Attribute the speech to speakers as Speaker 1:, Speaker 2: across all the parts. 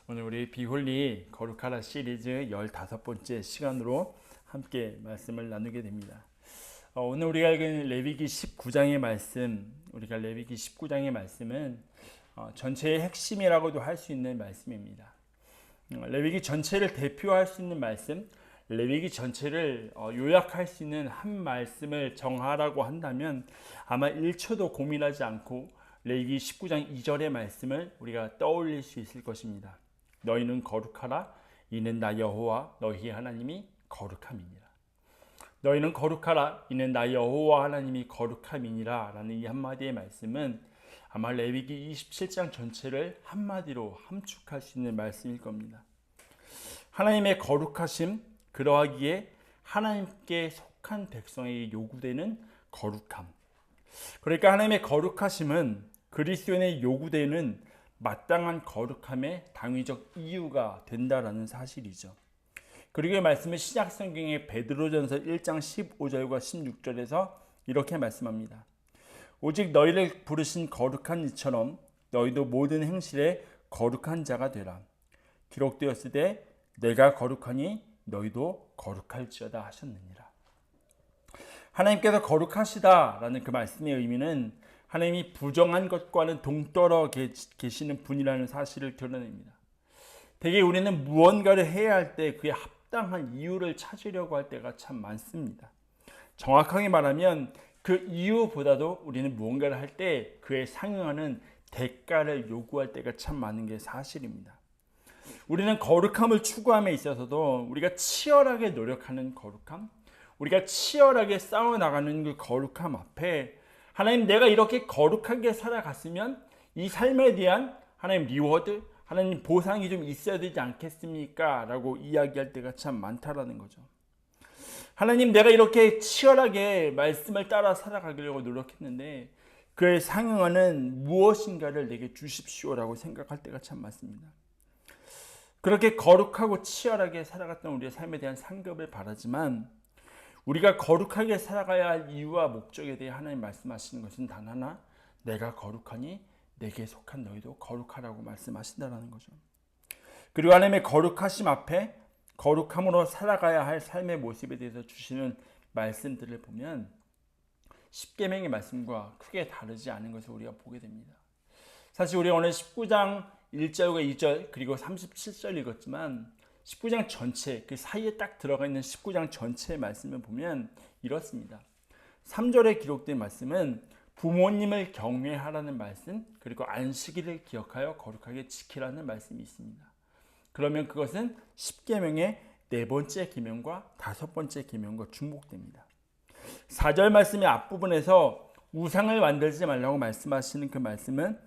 Speaker 1: 오늘 우리 비홀리 거룩하라 시리즈 15번째 시간으로 함께 말씀을 나누게 됩니다. 오늘 우리가 읽은 레위기 19장의 말씀, 우리가 레위기 19장의 말씀은 전체의 핵심이라고도 할 수 있는 말씀입니다. 레위기 전체를 대표할 수 있는 말씀, 레위기 전체를 요약할 수 있는 한 말씀을 정하라고 한다면 아마 1초도 고민하지 않고 레위기 19장 2절의 말씀을 우리가 떠올릴 수 있을 것입니다. 너희는 거룩하라. 이는 나 여호와 너희 하나님이 거룩함이니라. 너희는 거룩하라. 이는 나 여호와 하나님이 거룩함이니라 라는 이 한마디의 말씀은 아마 레위기 27장 전체를 한마디로 함축할 수 있는 말씀일 겁니다. 하나님의 거룩하심, 그러하기에 하나님께 속한 백성에게 요구되는 거룩함. 그러니까 하나님의 거룩하심은 그리스도인의 요구되는 마땅한 거룩함의 당위적 이유가 된다라는 사실이죠. 그리고 이 말씀은 신약성경의 베드로전서 1장 15절과 16절에서 이렇게 말씀합니다. 오직 너희를 부르신 거룩한 이처럼 너희도 모든 행실에 거룩한 자가 되라. 기록되었으되 내가 거룩하니 너희도 거룩할지어다 하셨느니라. 하나님께서 거룩하시다라는 그 말씀의 의미는 하나님이 부정한 것과는 동떨어 계시는 분이라는 사실을 드러냅니다. 대개 우리는 무언가를 해야 할 때 그에 합당한 이유를 찾으려고 할 때가 참 많습니다. 정확하게 말하면 그 이유보다도 우리는 무언가를 할 때 그에 상응하는 대가를 요구할 때가 참 많은 게 사실입니다. 우리는 거룩함을 추구함에 있어서도 우리가 치열하게 노력하는 거룩함, 우리가 치열하게 싸워나가는 그 거룩함 앞에 하나님, 내가 이렇게 거룩하게 살아갔으면 이 삶에 대한 하나님 리워드, 하나님 보상이 좀 있어야 되지 않겠습니까? 라고 이야기할 때가 참 많다라는 거죠. 하나님, 내가 이렇게 치열하게 말씀을 따라 살아가려고 노력했는데 그에 상응하는 무엇인가를 내게 주십시오라고 생각할 때가 참 많습니다. 그렇게 거룩하고 치열하게 살아갔던 우리의 삶에 대한 상급을 바라지만 우리가 거룩하게 살아가야 할 이유와 목적에 대해 하나님 말씀하시는 것은 단 하나, 내가 거룩하니 내게 속한 너희도 거룩하라고 말씀하신다는 거죠. 그리고 하나님의 거룩하심 앞에 거룩함으로 살아가야 할 삶의 모습에 대해서 주시는 말씀들을 보면 십계명의 말씀과 크게 다르지 않은 것을 우리가 보게 됩니다. 사실 우리가 오늘 19장 1절과 2절 그리고 37절 읽었지만 19장 전체, 그 사이에 딱 들어가 있는 19장 전체의 말씀을 보면 이렇습니다. 3절에 기록된 말씀은 부모님을 경외하라는 말씀, 그리고 안식일을 기억하여 거룩하게 지키라는 말씀이 있습니다. 그러면 그것은 10계명의 네 번째 계명과 다섯 번째 계명과 중복됩니다. 4절 말씀의 앞부분에서 우상을 만들지 말라고 말씀하시는 그 말씀은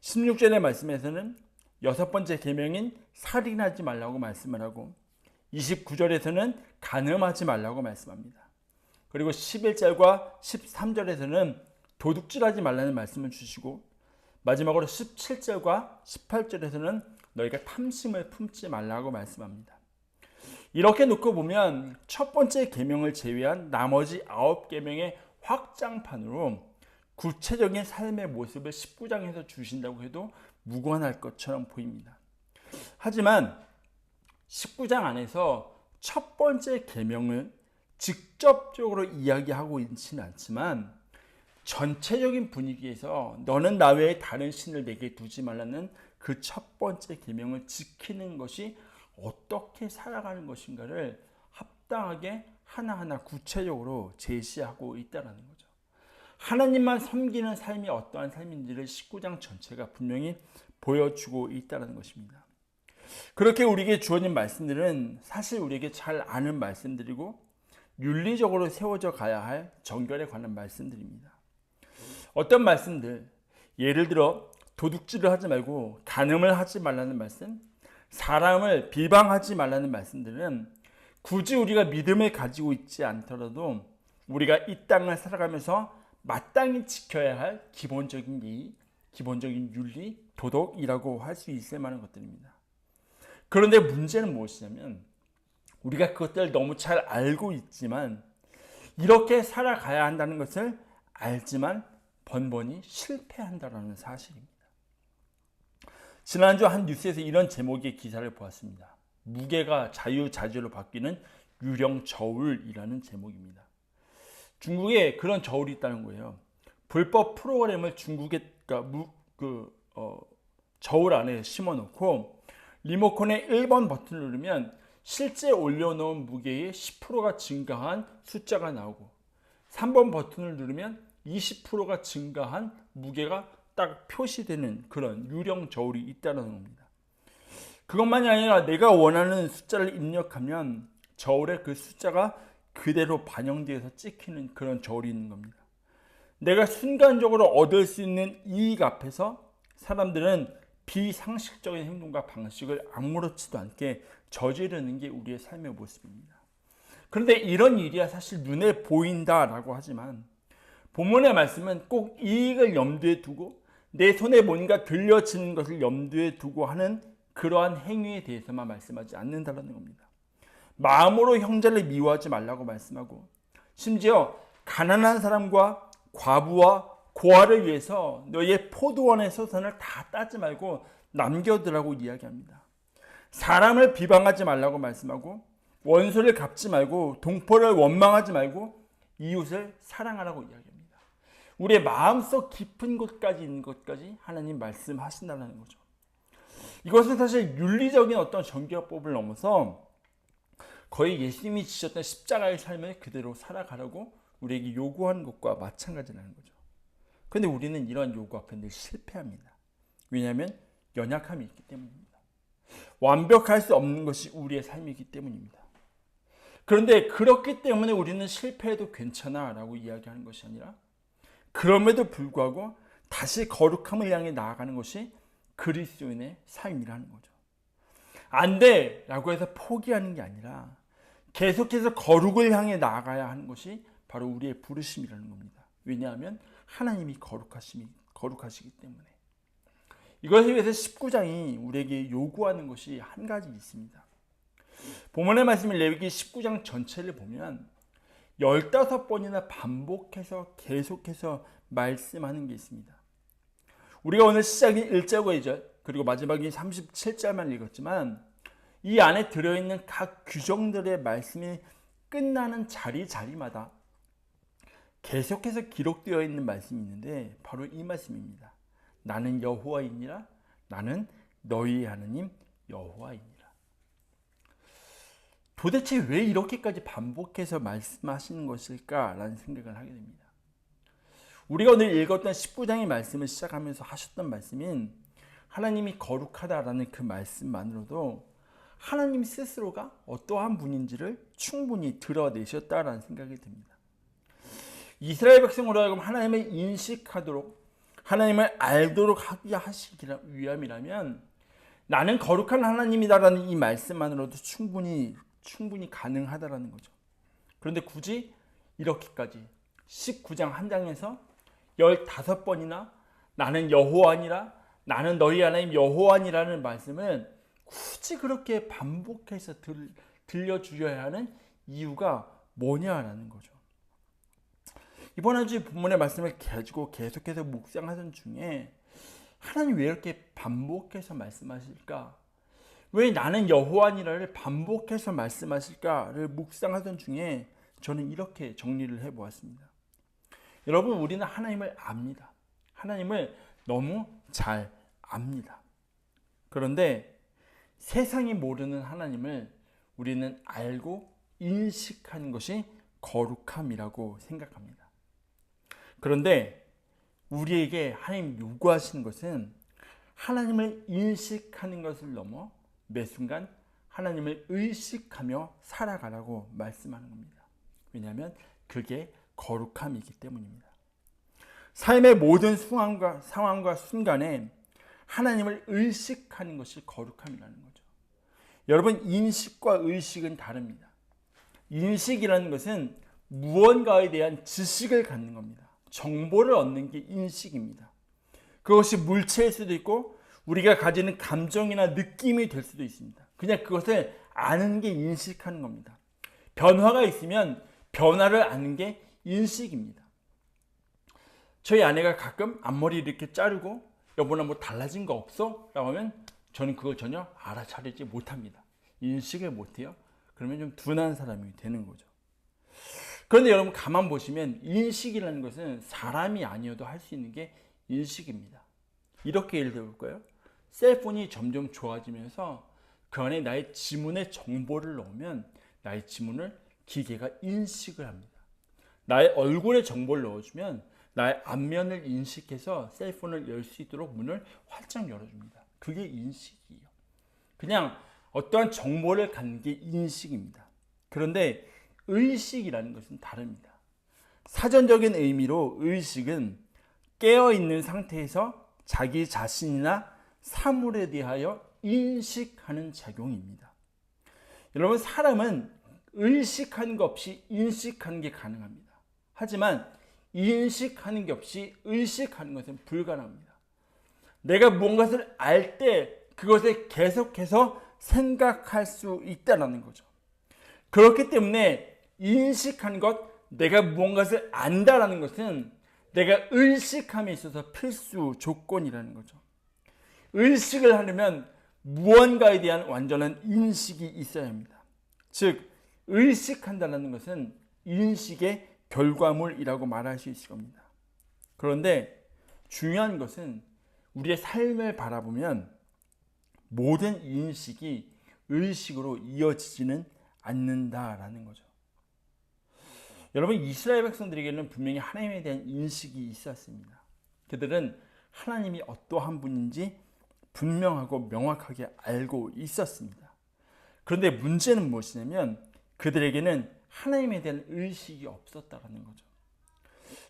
Speaker 1: 16절의 말씀에서는 여섯 번째 계명인 살인하지 말라고 말씀을 하고 29절에서는 간음하지 말라고 말씀합니다. 그리고 11절과 13절에서는 도둑질하지 말라는 말씀을 주시고 마지막으로 17절과 18절에서는 너희가 탐심을 품지 말라고 말씀합니다. 이렇게 놓고 보면 첫 번째 계명을 제외한 나머지 9계명의 확장판으로 구체적인 삶의 모습을 19장에서 주신다고 해도 무관할 것처럼 보입니다. 하지만 19장 안에서 첫 번째 계명을 직접적으로 이야기하고 있지는 않지만 전체적인 분위기에서 너는 나 외에 다른 신을 내게 두지 말라는 그 첫 번째 계명을 지키는 것이 어떻게 살아가는 것인가를 합당하게 하나하나 구체적으로 제시하고 있다는 거죠. 하나님만 섬기는 삶이 어떠한 삶인지를 19장 전체가 분명히 보여주고 있다는 것입니다. 그렇게 우리에게 주어진 말씀들은 사실 우리에게 잘 아는 말씀들이고 윤리적으로 세워져 가야 할 정결에 관한 말씀들입니다. 어떤 말씀들, 예를 들어 도둑질을 하지 말고 간음을 하지 말라는 말씀, 사람을 비방하지 말라는 말씀들은 굳이 우리가 믿음을 가지고 있지 않더라도 우리가 이 땅을 살아가면서 마땅히 지켜야 할 기본적인 예의, 기본적인 윤리, 도덕이라고 할 수 있을 만한 것들입니다. 그런데 문제는 무엇이냐면 우리가 그것들을 너무 잘 알고 있지만 이렇게 살아가야 한다는 것을 알지만 번번이 실패한다는 사실입니다. 지난주 한 뉴스에서 이런 제목의 기사를 보았습니다. 무게가 자유자재로 바뀌는 유령 저울이라는 제목입니다. 중국에 그런 저울이 있다는 거예요. 불법 프로그램을 중국의 저울 안에 심어놓고 리모컨의 1번 버튼을 누르면 실제 올려놓은 무게의 10%가 증가한 숫자가 나오고 3번 버튼을 누르면 20%가 증가한 무게가 딱 표시되는 그런 유령 저울이 있다는 겁니다. 그것만이 아니라 내가 원하는 숫자를 입력하면 저울에 그 숫자가 그대로 반영되어서 찍히는 그런 저울이 있는 겁니다. 내가 순간적으로 얻을 수 있는 이익 앞에서 사람들은 비상식적인 행동과 방식을 아무렇지도 않게 저지르는 게 우리의 삶의 모습입니다. 그런데 이런 일이야 사실 눈에 보인다라고 하지만 본문의 말씀은 꼭 이익을 염두에 두고 내 손에 뭔가 들려지는 것을 염두에 두고 하는 그러한 행위에 대해서만 말씀하지 않는다는 겁니다. 마음으로 형제를 미워하지 말라고 말씀하고 심지어 가난한 사람과 과부와 고아를 위해서 너희의 포도원의 소산을 다 따지 말고 남겨두라고 이야기합니다. 사람을 비방하지 말라고 말씀하고 원수를 갚지 말고 동포를 원망하지 말고 이웃을 사랑하라고 이야기합니다. 우리의 마음속 깊은 곳까지 있는 것까지 하나님 말씀하신다는 거죠. 이것은 사실 윤리적인 어떤 정교법을 넘어서 거의 예수님이 지셨던 십자가의 삶을 그대로 살아가라고 우리에게 요구하는 것과 마찬가지라는 거죠. 그런데 우리는 이러한 요구 앞에 늘 실패합니다. 왜냐하면 연약함이 있기 때문입니다. 완벽할 수 없는 것이 우리의 삶이기 때문입니다. 그런데 그렇기 때문에 우리는 실패해도 괜찮아 라고 이야기하는 것이 아니라 그럼에도 불구하고 다시 거룩함을 향해 나아가는 것이 그리스도인의 삶이라는 거죠. 안 돼! 라고 해서 포기하는 게 아니라 계속해서 거룩을 향해 나아가야 하는 것이 바로 우리의 부르심이라는 겁니다. 왜냐하면 하나님이 거룩하시기 때문에. 이것을 위해서 19장이 우리에게 요구하는 것이 한 가지 있습니다. 본문의 말씀인 레위기 19장 전체를 보면 15번이나 반복해서 계속해서 말씀하는 게 있습니다. 우리가 오늘 시작인 1절과 2절 그리고 마지막인 37절만 읽었지만 이 안에 들어있는 각 규정들의 말씀이 끝나는 자리마다 계속해서 기록되어 있는 말씀이 있는데 바로 이 말씀입니다. 나는 여호와이니라. 나는 너희의 하나님 여호와이니라. 도대체 왜 이렇게까지 반복해서 말씀하시는 것일까라는 생각을 하게 됩니다. 우리가 오늘 읽었던 19장의 말씀을 시작하면서 하셨던 말씀인 하나님이 거룩하다라는 그 말씀만으로도 하나님 스스로가 어떠한 분인지를 충분히 드러내셨다라는 생각이 듭니다. 이스라엘 백성으로 하여금 하나님을 인식하도록 하나님을 알도록 하게 하시기 위함이라면 나는 거룩한 하나님이다라는 이 말씀만으로도 충분히 가능하다라는 거죠. 그런데 굳이 이렇게까지 19장 한 장에서 15번이나 나는 여호와니라 나는 너희 하나님 여호와니라는 말씀을 굳이 그렇게 반복해서 들려주셔야 하는 이유가 뭐냐라는 거죠. 이번 한 주 본문의 말씀을 가지고 계속해서 묵상하던 중에 하나님 왜 이렇게 반복해서 말씀하실까? 왜 나는 여호와니라를 반복해서 말씀하실까를 묵상하던 중에 저는 이렇게 정리를 해보았습니다. 여러분, 우리는 하나님을 압니다. 하나님을 너무 잘 압니다. 그런데 세상이 모르는 하나님을 우리는 알고 인식하는 것이 거룩함이라고 생각합니다. 그런데 우리에게 하나님 요구하시는 것은 하나님을 인식하는 것을 넘어 매 순간 하나님을 의식하며 살아가라고 말씀하는 겁니다. 왜냐하면 그게 거룩함이기 때문입니다. 삶의 모든 상황과 순간에 하나님을 의식하는 것이 거룩함이라는 거죠. 여러분, 인식과 의식은 다릅니다. 인식이라는 것은 무언가에 대한 지식을 갖는 겁니다. 정보를 얻는 게 인식입니다. 그것이 물체일 수도 있고 우리가 가지는 감정이나 느낌이 될 수도 있습니다. 그냥 그것을 아는 게 인식하는 겁니다. 변화가 있으면 변화를 아는 게 인식입니다. 저희 아내가 가끔 앞머리를 이렇게 자르고 여보나 뭐 달라진 거 없어? 라고 하면 저는 그걸 전혀 알아차리지 못합니다. 인식을 못해요. 그러면 좀 둔한 사람이 되는 거죠. 그런데 여러분 가만 보시면 인식이라는 것은 사람이 아니어도 할 수 있는 게 인식입니다. 이렇게 예를 들어볼까요? 셀폰이 점점 좋아지면서 그 안에 나의 지문의 정보를 넣으면 나의 지문을 기계가 인식을 합니다. 나의 얼굴의 정보를 넣어주면 나의 안면을 인식해서 셀폰을 열 수 있도록 문을 활짝 열어줍니다. 그게 인식이에요. 그냥 어떠한 정보를 갖는 게 인식입니다. 그런데 의식이라는 것은 다릅니다. 사전적인 의미로 의식은 깨어있는 상태에서 자기 자신이나 사물에 대하여 인식하는 작용입니다. 여러분 사람은 의식하는 것 없이 인식하는 게 가능합니다. 하지만 인식하는 게 없이 의식하는 것은 불가능합니다. 내가 무언가를 알 때 그것을 계속해서 생각할 수 있다는 거죠. 그렇기 때문에 인식하는 것, 내가 무언가를 안다라는 것은 내가 의식함에 있어서 필수 조건이라는 거죠. 의식을 하려면 무언가에 대한 완전한 인식이 있어야 합니다. 즉 의식한다는 것은 인식의 결과물이라고 말할 수 있을 겁니다. 그런데 중요한 것은 우리의 삶을 바라보면 모든 인식이 의식으로 이어지지는 않는다라는 거죠. 여러분 이스라엘 백성들에게는 분명히 하나님에 대한 인식이 있었습니다. 그들은 하나님이 어떠한 분인지 분명하고 명확하게 알고 있었습니다. 그런데 문제는 무엇이냐면 그들에게는 하나님에 대한 의식이 없었다는 거죠.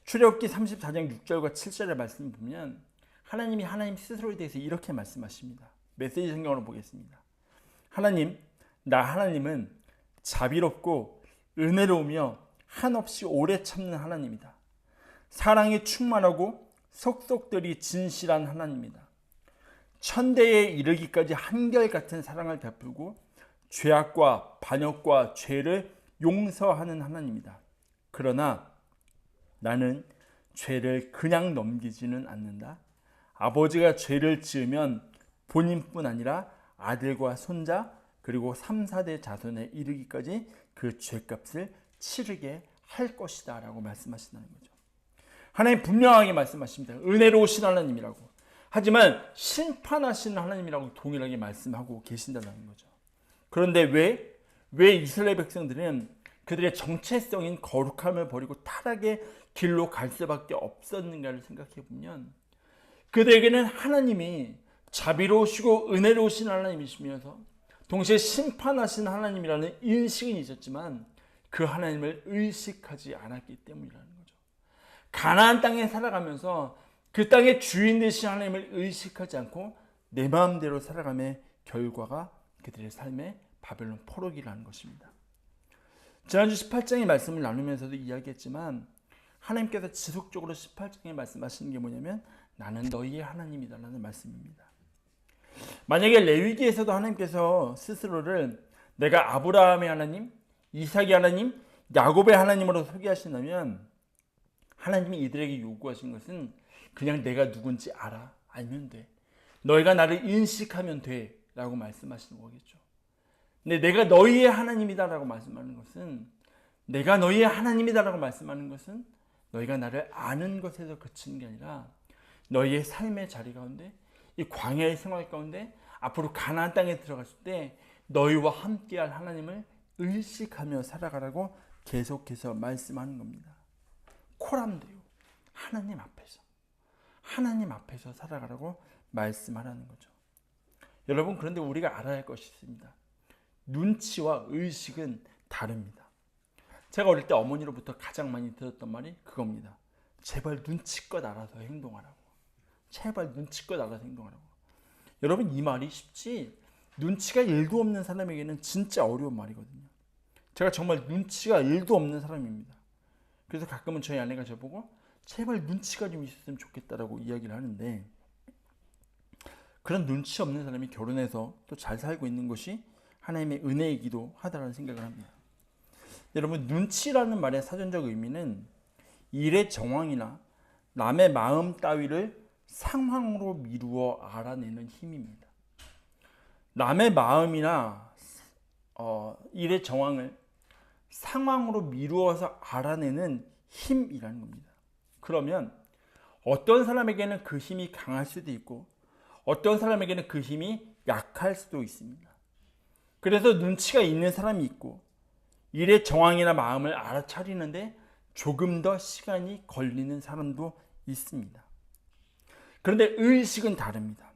Speaker 1: 출애굽기 34장 6절과 7절의 말씀을 보면 하나님이 하나님 스스로에 대해서 이렇게 말씀하십니다. 메시지 성경으로 보겠습니다. 하나님, 나 하나님은 자비롭고 은혜로우며 한없이 오래 참는 하나님이다. 사랑이 충만하고 속속들이 진실한 하나님이다. 천대에 이르기까지 한결같은 사랑을 베풀고 죄악과 반역과 죄를 용서하는 하나님이다. 그러나 나는 죄를 그냥 넘기지는 않는다. 아버지가 죄를 지으면 본인뿐 아니라 아들과 손자 그리고 3, 4대 자손에 이르기까지 그 죄값을 치르게 할 것이다 라고 말씀하신다는 거죠. 하나님 분명하게 말씀하십니다. 은혜로우신 하나님이라고. 하지만 심판하시는 하나님이라고 동일하게 말씀하고 계신다는 거죠. 그런데 왜 이스라엘 백성들은 그들의 정체성인 거룩함을 버리고 타락의 길로 갈 수밖에 없었는가를 생각해 보면 그들에게는 하나님이 자비로우시고 은혜로우신 하나님이시면서 동시에 심판하신 하나님이라는 인식은 있었지만 그 하나님을 의식하지 않았기 때문이라는 거죠. 가나안 땅에 살아가면서 그 땅의 주인 되신 하나님을 의식하지 않고 내 마음대로 살아감의 결과가 그들의 삶의 바벨론 포로기라는 것입니다. 지난주 18장의 말씀을 나누면서도 이야기했지만 하나님께서 지속적으로 18장에 말씀하시는 게 뭐냐면 나는 너희의 하나님이다라는 말씀입니다. 만약에 레위기에서도 하나님께서 스스로를 내가 아브라함의 하나님, 이삭의 하나님, 야곱의 하나님으로 소개하신다면 하나님이 이들에게 요구하신 것은 그냥 내가 누군지 알면 돼. 너희가 나를 인식하면 돼 라고 말씀하시는 거겠죠. 근데 내가 너희의 하나님이다 라고 말씀하는 것은 내가 너희의 하나님이다 라고 말씀하는 것은 너희가 나를 아는 것에서 그치는 게 아니라 너희의 삶의 자리 가운데 이 광야의 생활 가운데 앞으로 가나안 땅에 들어갔을 때 너희와 함께할 하나님을 의식하며 살아가라고 계속해서 말씀하는 겁니다. 코람데요. 하나님 앞에서 살아가라고 말씀하라는 거죠. 여러분 그런데 우리가 알아야 할 것이 있습니다. 눈치와 의식은 다릅니다. 제가 어릴 때 어머니로부터 가장 많이 들었던 말이 그겁니다. 제발 눈치껏 알아서 행동하라고. 제발 눈치껏 알아서 행동하라고. 여러분 이 말이 쉽지 눈치가 1도 없는 사람에게는 진짜 어려운 말이거든요. 제가 정말 눈치가 1도 없는 사람입니다. 그래서 가끔은 저희 아내가 저보고 제발 눈치가 좀 있었으면 좋겠다라고 이야기를 하는데 그런 눈치 없는 사람이 결혼해서 또 잘 살고 있는 것이 하나님의 은혜이기도 하다라는 생각을 합니다. 여러분 눈치라는 말의 사전적 의미는 일의 정황이나 남의 마음 따위를 상황으로 미루어 알아내는 힘입니다. 남의 마음이나 일의 정황을 상황으로 미루어서 알아내는 힘이라는 겁니다. 그러면 어떤 사람에게는 그 힘이 강할 수도 있고 어떤 사람에게는 그 힘이 약할 수도 있습니다. 그래서 눈치가 있는 사람이 있고 일의 정황이나 마음을 알아차리는데 조금 더 시간이 걸리는 사람도 있습니다. 그런데 의식은 다릅니다.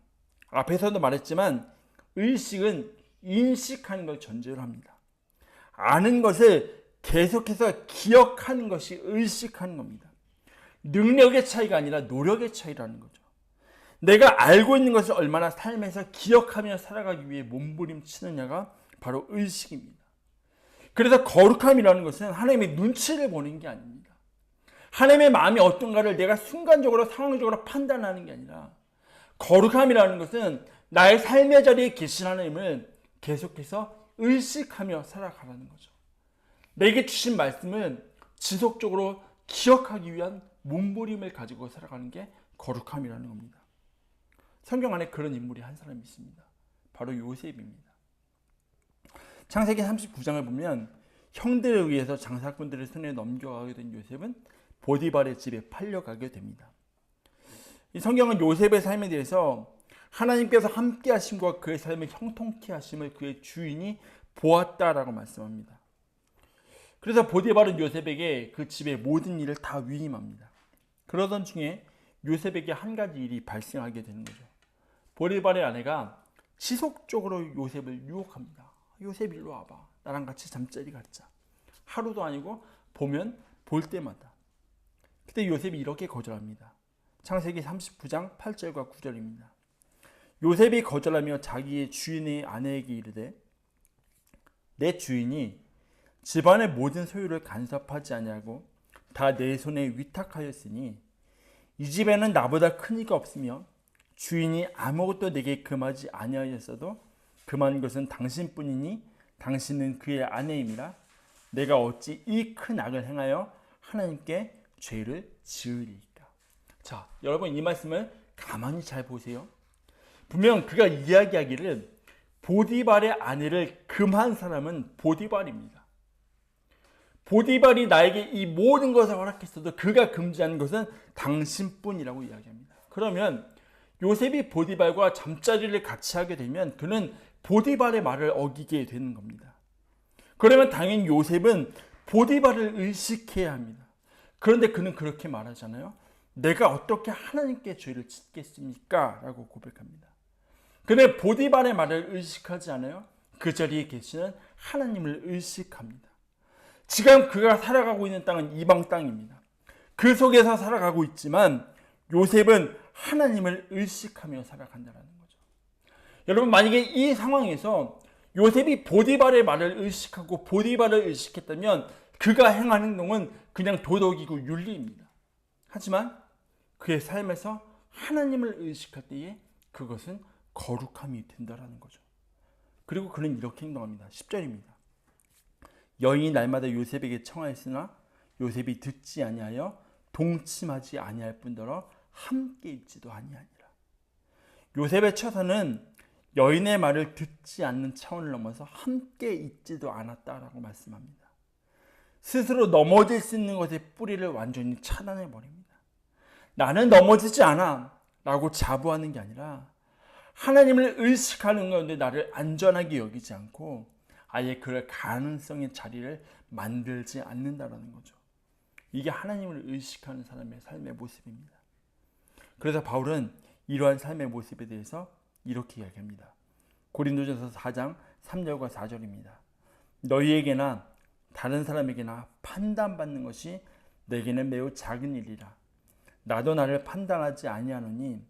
Speaker 1: 앞에서도 말했지만 의식은 인식하는 걸 전제로 합니다. 아는 것을 계속해서 기억하는 것이 의식하는 겁니다. 능력의 차이가 아니라 노력의 차이라는 거죠. 내가 알고 있는 것을 얼마나 삶에서 기억하며 살아가기 위해 몸부림치느냐가 바로 의식입니다. 그래서 거룩함이라는 것은 하나님의 눈치를 보는 게 아닙니다. 하나님의 마음이 어떤가를 내가 순간적으로 상황적으로 판단하는 게 아니라 거룩함이라는 것은 나의 삶의 자리에 계신 하나님을 계속해서 의식하며 살아가라는 거죠. 내게 주신 말씀을 지속적으로 기억하기 위한 몸부림을 가지고 살아가는 게 거룩함이라는 겁니다. 성경 안에 그런 인물이 한 사람이 있습니다. 바로 요셉입니다. 창세기 39장을 보면 형들에 의해서 장사꾼들의 손에 넘겨가게 된 요셉은 보디발의 집에 팔려가게 됩니다. 이 성경은 요셉의 삶에 대해서 하나님께서 함께 하심과 그의 삶을 형통케 하심을 그의 주인이 보았다라고 말씀합니다. 그래서 보디발은 요셉에게 그 집의 모든 일을 다 위임합니다. 그러던 중에 요셉에게 한 가지 일이 발생하게 되는 거죠. 보디발의 아내가 지속적으로 요셉을 유혹합니다. 요셉 일로 와봐. 나랑 같이 잠자리 갖자. 하루도 아니고 보면 볼 때마다. 그때 요셉이 이렇게 거절합니다. 창세기 39장 8절과 9절입니다. 요셉이 거절하며 자기의 주인의 아내에게 이르되 내 주인이 집안의 모든 소유를 간섭하지 아니하고 다 내 손에 위탁하였으니 이 집에는 나보다 큰 이가 없으며 주인이 아무것도 내게 금하지 아니하였어도 금한 것은 당신뿐이니 당신은 그의 아내임이라 내가 어찌 이 큰 악을 행하여 하나님께 죄를 지으리까. 자, 여러분 이 말씀을 가만히 잘 보세요. 분명 그가 이야기하기를 보디발의 아내를 금한 사람은 보디발입니다. 보디발이 나에게 이 모든 것을 허락했어도 그가 금지한 것은 당신뿐이라고 이야기합니다. 그러면 요셉이 보디발과 잠자리를 같이 하게 되면 그는 보디발의 말을 어기게 되는 겁니다. 그러면 당연히 요셉은 보디발을 의식해야 합니다. 그런데 그는 그렇게 말하잖아요. 내가 어떻게 하나님께 죄를 짓겠습니까? 라고 고백합니다. 그런데 보디발의 말을 의식하지 않아요. 그 자리에 계시는 하나님을 의식합니다. 지금 그가 살아가고 있는 땅은 이방 땅입니다. 그 속에서 살아가고 있지만 요셉은 하나님을 의식하며 살아간다는 거죠. 여러분 만약에 이 상황에서 요셉이 보디발의 말을 의식하고 보디발을 의식했다면 그가 행한 행동은 그냥 도덕이고 윤리입니다. 하지만 그의 삶에서 하나님을 의식할 때에 그것은 거룩함이 된다는 거죠. 그리고 그는 이렇게 행동합니다. 10절입니다. 여인이 날마다 요셉에게 청하였으나 요셉이 듣지 아니하여 동침하지 아니할 뿐더러 함께 있지도 아니하니라. 요셉의 처사는 여인의 말을 듣지 않는 차원을 넘어서 함께 있지도 않았다라고 말씀합니다. 스스로 넘어질 수 있는 것의 뿌리를 완전히 차단해 버립니다. 나는 넘어지지 않아 라고 자부하는 게 아니라 하나님을 의식하는 가운데 나를 안전하게 여기지 않고 아예 그럴 가능성의 자리를 만들지 않는다라는 거죠. 이게 하나님을 의식하는 사람의 삶의 모습입니다. 그래서 바울은 이러한 삶의 모습에 대해서 이렇게 이야기합니다. 고린도전서 4장 3절과 4절입니다. 너희에게나 다른 사람에게나 판단받는 것이 내게는 매우 작은 일이라. 나도 나를 판단하지 아니하노니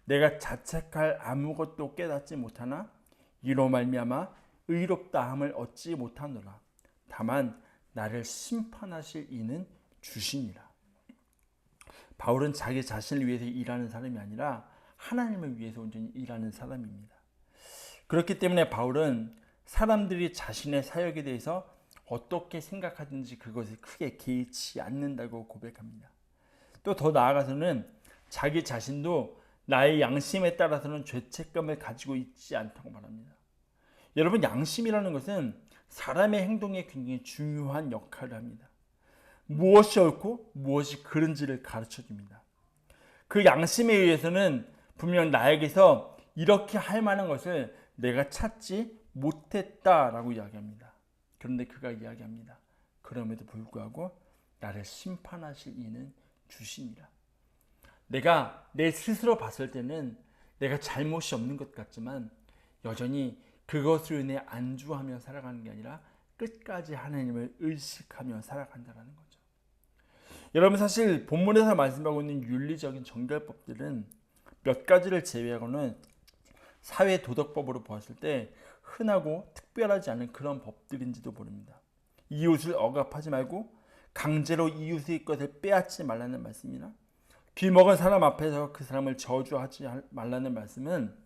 Speaker 1: 내가 자책할 아무것도 깨닫지 못하나 이로 말미암아 의롭다함을 얻지 못하노라. 다만 나를 심판하실 이는 주시니라. 바울은 자기 자신을 위해서 일하는 사람이 아니라 하나님을 위해서 온전히 일하는 사람입니다. 그렇기 때문에 바울은 사람들이 자신의 사역에 대해서 어떻게 생각하든지 그것에 크게 개의치 않는다고 고백합니다. 또 더 나아가서는 자기 자신도 나의 양심에 따라서는 죄책감을 가지고 있지 않다고 말합니다. 여러분, 양심이라는 것은 사람의 행동에 굉장히 중요한 역할을 합니다. 무엇이 옳고 무엇이 그른지를 가르쳐 줍니다. 그 양심에 의해서는 분명 나에게서 이렇게 할 만한 것을 내가 찾지 못했다라고 이야기합니다. 그런데 그가 이야기합니다. 그럼에도 불구하고 나를 심판하실 이는 주시니라. 내가 내 스스로 봤을 때는 내가 잘못이 없는 것 같지만 여전히 그것으로 인해 안주하며 살아가는 게 아니라 끝까지 하나님을 의식하며 살아간다는 거죠. 여러분, 사실 본문에서 말씀하고 있는 윤리적인 정결법들은 몇 가지를 제외하고는 사회 도덕법으로 보았을 때 흔하고 특별하지 않은 그런 법들인지도 모릅니다. 이웃을 억압하지 말고 강제로 이웃의 것을 빼앗지 말라는 말씀이나 귀먹은 사람 앞에서 그 사람을 저주하지 말라는 말씀은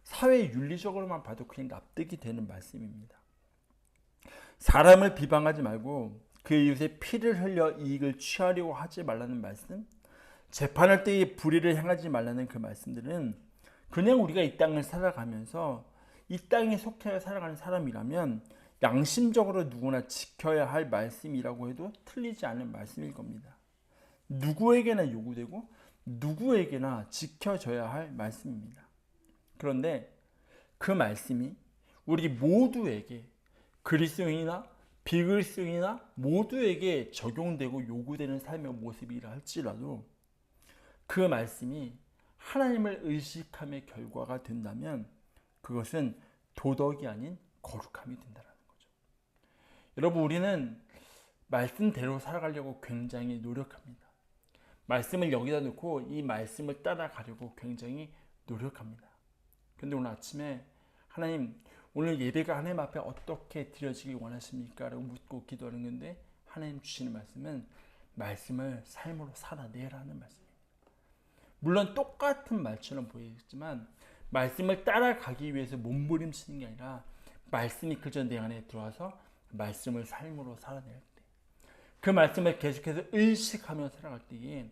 Speaker 1: 사회 윤리적으로만 봐도 그냥 납득이 되는 말씀입니다. 사람을 비방하지 말고 그 이웃의 피를 흘려 이익을 취하려고 하지 말라는 말씀, 재판할 때의 불의를 행하지 말라는 그 말씀들은 그냥 우리가 이 땅을 살아가면서 이 땅에 속해 살아가는 사람이라면 양심적으로 누구나 지켜야 할 말씀이라고 해도 틀리지 않은 말씀일 겁니다. 누구에게나 요구되고 누구에게나 지켜져야 할 말씀입니다. 그런데 그 말씀이 우리 모두에게, 그리스도인이나 비그리스도인이나 모두에게 적용되고 요구되는 삶의 모습이라 할지라도 그 말씀이 하나님을 의식함의 결과가 된다면 그것은 도덕이 아닌 거룩함이 된다는 거죠. 여러분, 우리는 말씀대로 살아가려고 굉장히 노력합니다. 말씀을 여기다 놓고 이 말씀을 따라가려고 굉장히 노력합니다. 그런데 오늘 아침에 하나님, 오늘 예배가 하나님 앞에 어떻게 드려지길 원하십니까? 라고 묻고 기도하는 건데 하나님 주시는 말씀은 말씀을 삶으로 살아내라는 말씀입니다. 물론 똑같은 말처럼 보이지만 말씀을 따라가기 위해서 몸부림치는 게 아니라 말씀이 그저 내 안에 들어와서 말씀을 삶으로 살아낼 때, 그 말씀을 계속해서 의식하며 살아갈 때에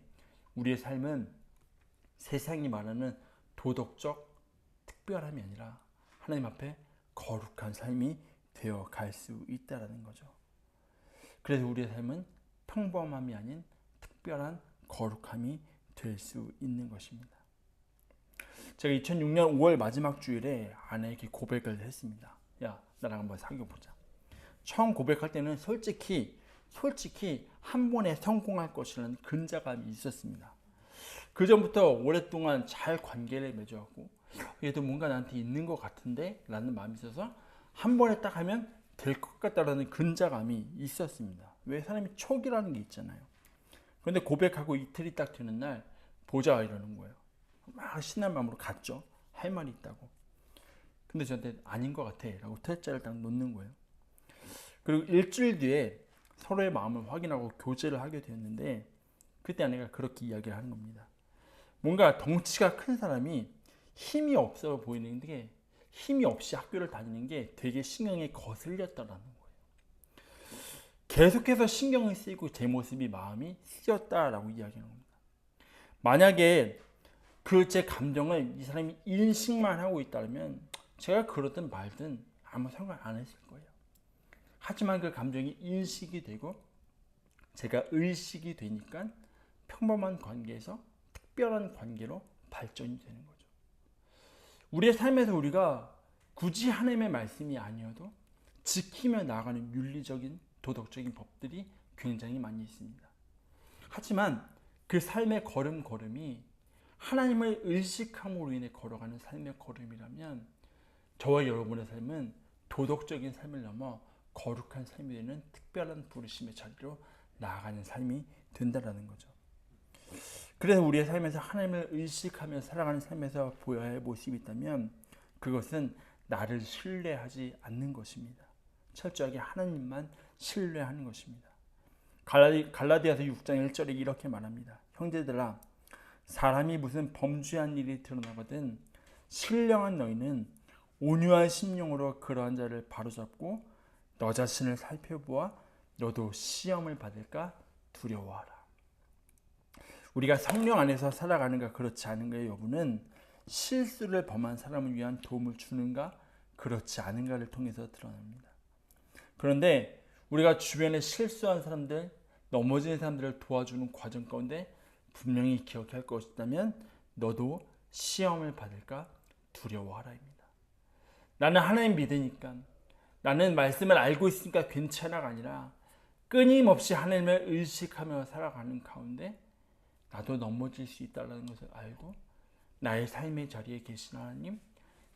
Speaker 1: 우리의 삶은 세상이 말하는 도덕적 특별함이 아니라 하나님 앞에 거룩한 삶이 되어 갈 수 있다는 거죠. 그래서 우리의 삶은 평범함이 아닌 특별한 거룩함이 될 수 있는 것입니다. 제가 2006년 5월 마지막 주일에 아내에게 고백을 했습니다. 야, 나랑 한번 사귀어보자. 처음 고백할 때는 솔직히 한 번에 성공할 것이라는 근자감이 있었습니다. 그 전부터 오랫동안 잘 관계를 맺어왔고 얘도 뭔가 나한테 있는 것 같은데 라는 마음이 있어서 한 번에 딱 하면 될 것 같다라는 근자감이 있었습니다. 왜? 사람이 촉이라는 게 있잖아요. 그런데 고백하고 이틀이 딱 되는 날 보자 이러는 거예요. 막 신난 마음으로 갔죠. 할 말이 있다고. 근데 저한테 아닌 것 같아 라고 퇴짜를 딱 놓는 거예요. 그리고 일주일 뒤에 서로의 마음을 확인하고 교제를 하게 되었는데 그때 아내가 그렇게 이야기를 하는 겁니다. 뭔가 덩치가 큰 사람이 힘이 없어 보이는 게, 힘이 없이 학교를 다니는 게 되게 신경에 거슬렸다라는 거예요. 계속해서 신경이 쓰이고 제 모습이 마음이 쓰였다라고 이야기하는 겁니다. 만약에 그 제 감정을 이 사람이 인식만 하고 있다면 제가 그러든 말든 아무 상관 안 했을 거예요. 하지만 그 감정이 인식이 되고 제가 의식이 되니까 평범한 관계에서 특별한 관계로 발전이 되는 거죠. 우리의 삶에서 우리가 굳이 하나님의 말씀이 아니어도 지키며 나아가는 윤리적인 도덕적인 법들이 굉장히 많이 있습니다. 하지만 그 삶의 걸음걸음이 하나님을 의식함으로 인해 걸어가는 삶의 걸음이라면 저와 여러분의 삶은 도덕적인 삶을 넘어 거룩한 삶이 되는 특별한 부르심의 자리로 나아가는 삶이 된다는 거죠. 그래서 우리의 삶에서 하나님을 의식하며 살아가는 삶에서 보여야 할 모습이 있다면 그것은 나를 신뢰하지 않는 것입니다. 철저하게 하나님만 신뢰하는 것입니다. 갈라디아서 6장 1절에 이렇게 말합니다. 형제들아, 사람이 무슨 범죄한 일이 드러나거든 신령한 너희는 온유한 심령으로 그러한 자를 바로잡고 너 자신을 살펴보아 너도 시험을 받을까 두려워하라. 우리가 성령 안에서 살아가는가 그렇지 않은가의 여부는 실수를 범한 사람을 위한 도움을 주는가 그렇지 않은가를 통해서 드러납니다. 그런데 우리가 주변에 실수한 사람들, 넘어진 사람들을 도와주는 과정 가운데 분명히 기억할 것이 있다면 너도 시험을 받을까 두려워하라입니다. 나는 하나님 믿으니까, 나는 말씀을 알고 있으니까 괜찮아가 아니라 끊임없이 하나님을 의식하며 살아가는 가운데 나도 넘어질 수 있다는 것을 알고 나의 삶의 자리에 계신 하나님,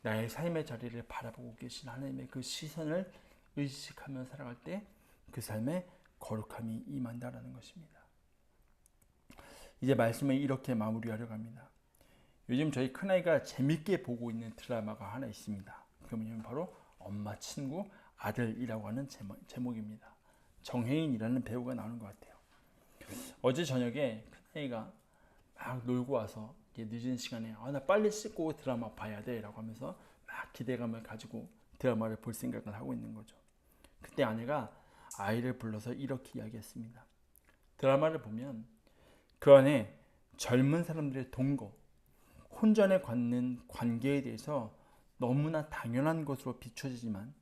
Speaker 1: 나의 삶의 자리를 바라보고 계신 하나님의 그 시선을 의식하며 살아갈 때 그 삶에 거룩함이 임한다라는 것입니다. 이제 말씀을 이렇게 마무리하려고 합니다. 요즘 저희 큰아이가 재밌게 보고 있는 드라마가 하나 있습니다. 그 뭐냐면 바로 엄마 친구 아들이라고 하는 제목입니다. 정혜인이라는 배우가 나오는 것 같아요. 어제 저녁에 큰아이가 막 놀고 와서 늦은 시간에 나 빨리 씻고 드라마 봐야 돼 라고 하면서 막 기대감을 가지고 드라마를 볼 생각을 하고 있는 거죠. 그때 아내가 아이를 불러서 이렇게 이야기했습니다. 드라마를 보면 그 안에 젊은 사람들의 동거, 혼전에 갖는 관계에 대해서 너무나 당연한 것으로 비춰지지만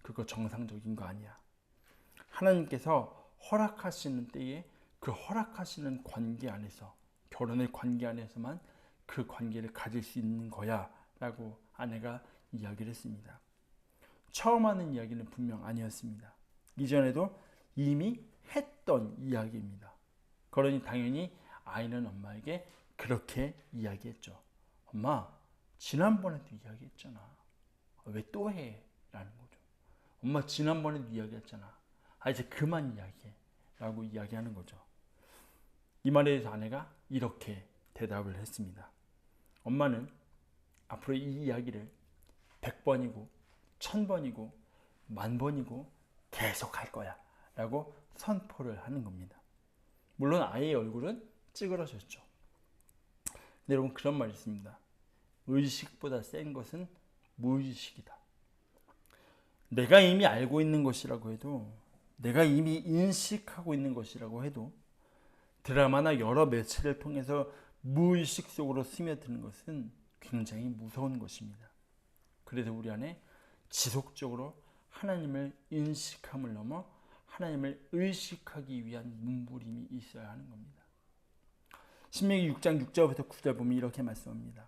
Speaker 1: 그거 정상적인 거 아니야. 하나님께서 허락하시는 때에 그 허락하시는 관계 안에서, 결혼의 관계 안에서만 그 관계를 가질 수 있는 거야 라고 아내가 이야기를 했습니다. 처음 하는 이야기는 분명 아니었습니다. 이전에도 이미 했던 이야기입니다. 그러니 당연히 아이는 엄마에게 그렇게 이야기했죠. 엄마, 지난번에도 이야기했잖아. 왜 또 해? 라는 거죠. 엄마, 지난번에도 이야기했잖아. 이제 그만 이야기해. 라고 이야기하는 거죠. 이 말에 대해서 아내가 이렇게 대답을 했습니다. 엄마는 앞으로 이 이야기를 100번이고 1000번이고 10,000번이고 계속 할 거야 라고 선포를 하는 겁니다. 물론 아이의 얼굴은 찌그러졌죠. 근데 여러분, 그런 말이 있습니다. 의식보다 센 것은 무의식이다. 내가 이미 알고 있는 것이라고 해도, 내가 이미 인식하고 있는 것이라고 해도 드라마나 여러 매체를 통해서 무의식 속으로 스며드는 것은 굉장히 무서운 것입니다. 그래서 우리 안에 지속적으로 하나님을 인식함을 넘어 하나님을 의식하기 위한 몸부림이 있어야 하는 겁니다. 신명기 6장 6절부터 9절 보면 이렇게 말씀합니다.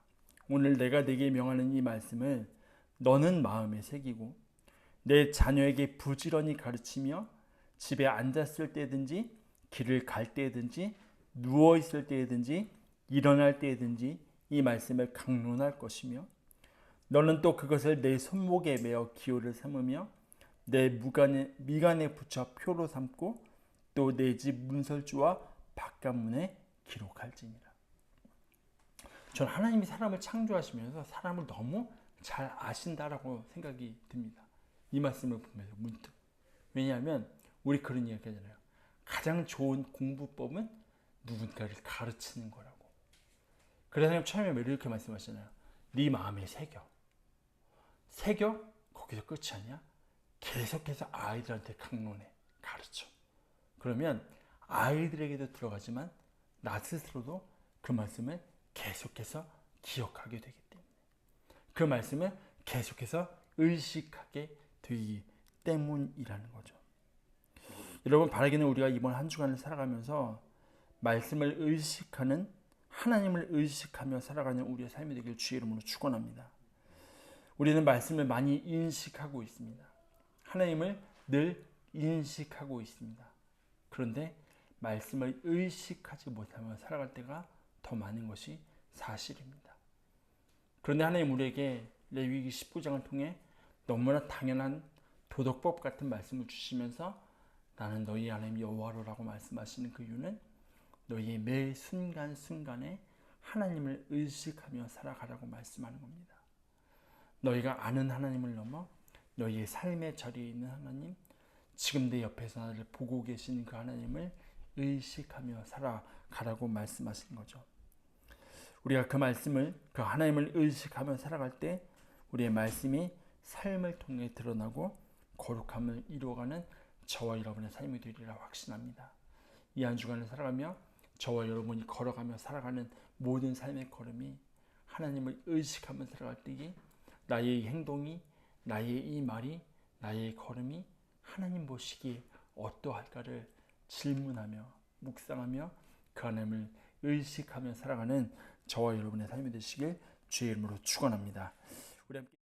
Speaker 1: 오늘 내가 네게 명하는 이 말씀을 너는 마음에 새기고 내 자녀에게 부지런히 가르치며 집에 앉았을 때든지 길을 갈 때든지 누워 있을 때든지 일어날 때든지 이 말씀을 강론할 것이며 너는 또 그것을 내 손목에 메어 기호를 삼으며 내 미간에 붙여 표로 삼고 또 내 집 문설주와 바깥문에 기록할지니라. 전 하나님이 사람을 창조하시면서 사람을 너무 잘 아신다라고 생각이 듭니다. 이 말씀을 보면서 문득. 왜냐하면 우리 그런 이야기 하잖아요. 가장 좋은 공부법은 누군가를 가르치는 거라고. 그래서 처음에 이렇게 말씀하시잖아요. 네 마음에 새겨. 새겨? 거기서 끝이 아니야. 계속해서 아이들한테 강론해. 가르쳐. 그러면 아이들에게도 들어가지만 나 스스로도 그 말씀을 계속해서 기억하게 되기 때문에, 그 말씀을 계속해서 의식하게 되기 때문이라는 거죠. 여러분, 바라기는 우리가 이번 한 주간을 살아가면서 말씀을 의식하는, 하나님을 의식하며 살아가는 우리의 삶이 되길 주의 이름으로 축원합니다. 우리는 말씀을 많이 인식하고 있습니다. 하나님을 늘 인식하고 있습니다. 그런데 말씀을 의식하지 못하며 살아갈 때가 더 많은 것이 사실입니다. 그런데 하나님 우리에게 레위기 19장을 통해 너무나 당연한 도덕법 같은 말씀을 주시면서 나는 너희 하나님 여호와로라고 말씀하시는 그 이유는 너희의 매 순간순간에 하나님을 의식하며 살아가라고 말씀하는 겁니다. 너희가 아는 하나님을 넘어 너희의 삶의 자리에 있는 하나님, 지금 내 옆에서 나를 보고 계신 그 하나님을 의식하며 살아가라고 말씀하시는 거죠. 우리가 그 말씀을, 그 하나님을 의식하며 살아갈 때 우리의 말씀이 삶을 통해 드러나고 거룩함을 이루어가는 저와 여러분의 삶이 되리라 확신합니다. 이 한 주간을 살아가며 저와 여러분이 걸어가며 살아가는 모든 삶의 걸음이 하나님을 의식하며 살아갈 때에 나의 행동이, 나의 이 말이, 나의 걸음이 하나님 보시기에 어떠할까를 질문하며 묵상하며 그 하나님을 의식하며 살아가는 저와 여러분의 삶이 되시길 주의 이름으로 축원합니다. 우리 함께